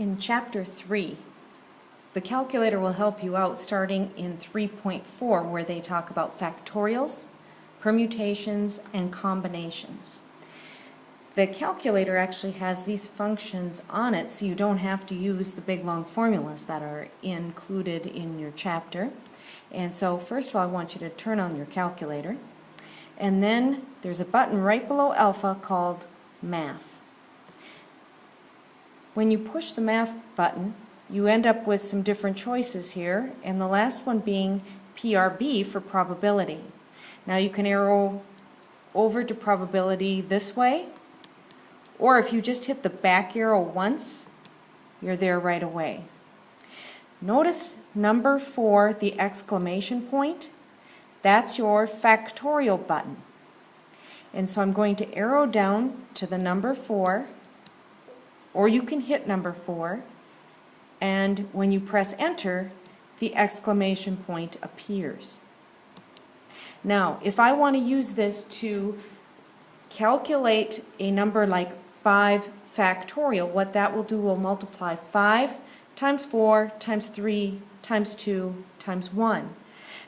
In Chapter 3, the calculator will help you out starting in 3.4 where they talk about factorials, permutations, and combinations. The calculator actually has these functions on it so you don't have to use the big long formulas that are included in your chapter. And so first of all I want you to turn on your calculator, and then there's a button right below alpha called Math. When you push the Math button, you end up with some different choices here, and the last one being PRB for probability. Now you can arrow over to probability this way, or if you just hit the back arrow once, you're there right away. Notice number 4, the exclamation point, that's your factorial button. And so I'm going to arrow down to the number 4, or you can hit number 4, and when you press enter, the exclamation point appears. Now, if I want to use this to calculate a number like 5 factorial, what that will do will multiply 5 times 4 times 3 times 2 times 1.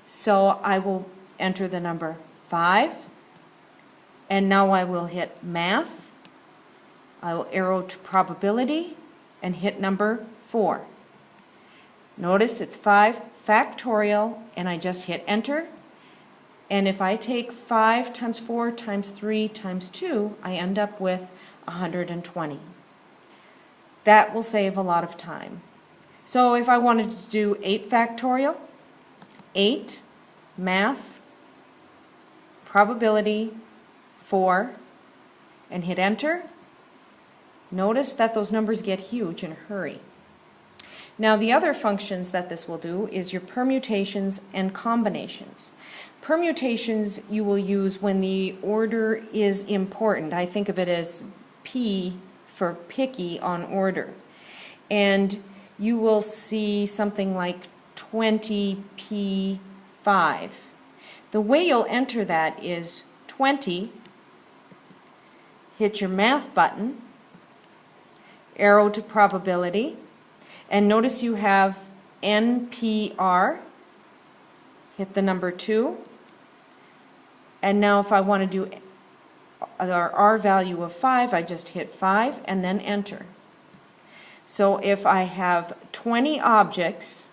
So I will enter the number 5, and now I will hit Math. I will arrow to probability and hit number 4. Notice it's 5 factorial, and I just hit enter. And if I take 5 times 4 times 3 times 2, I end up with 120. That will save a lot of time. So if I wanted to do 8 factorial, 8, Math, probability, 4, and hit enter. Notice that those numbers get huge in a hurry. Now the other functions that this will do is your permutations and combinations. Permutations you will use when the order is important. I think of it as P for picky on order. And you will see something like 20P5. The way you'll enter that is 20, hit your Math button, arrow to probability, and notice you have NPR, hit the number 2, and now if I want to do our R value of 5, I just hit 5 and then enter. So if I have 20 objects,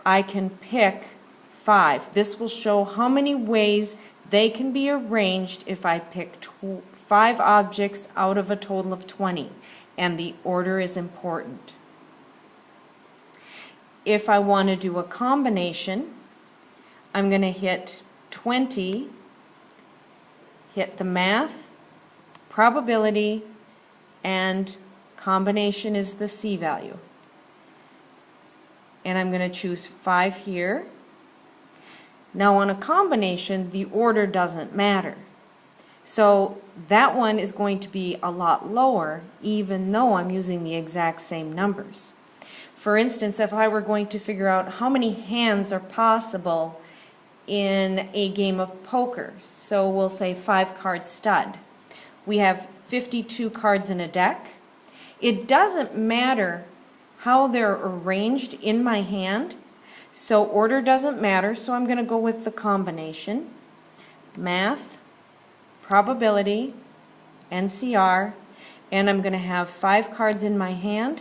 I can pick 5. This will show how many ways they can be arranged if I pick 5 objects out of a total of 20, and the order is important. If I want to do a combination, I'm going to hit 20, hit the Math, probability, and combination is the C value. And I'm going to choose 5 here. Now on a combination, the order doesn't matter. So that one is going to be a lot lower even though I'm using the exact same numbers. For instance, if I were going to figure out how many hands are possible in a game of poker, so we'll say 5-card stud. We have 52 cards in a deck. It doesn't matter how they're arranged in my hand, so order doesn't matter, so I'm going to go with the combination. Math, probability, NCR, and I'm going to have 5 cards in my hand.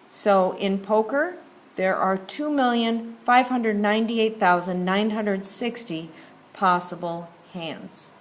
So in poker, there are 2,598,960 possible hands.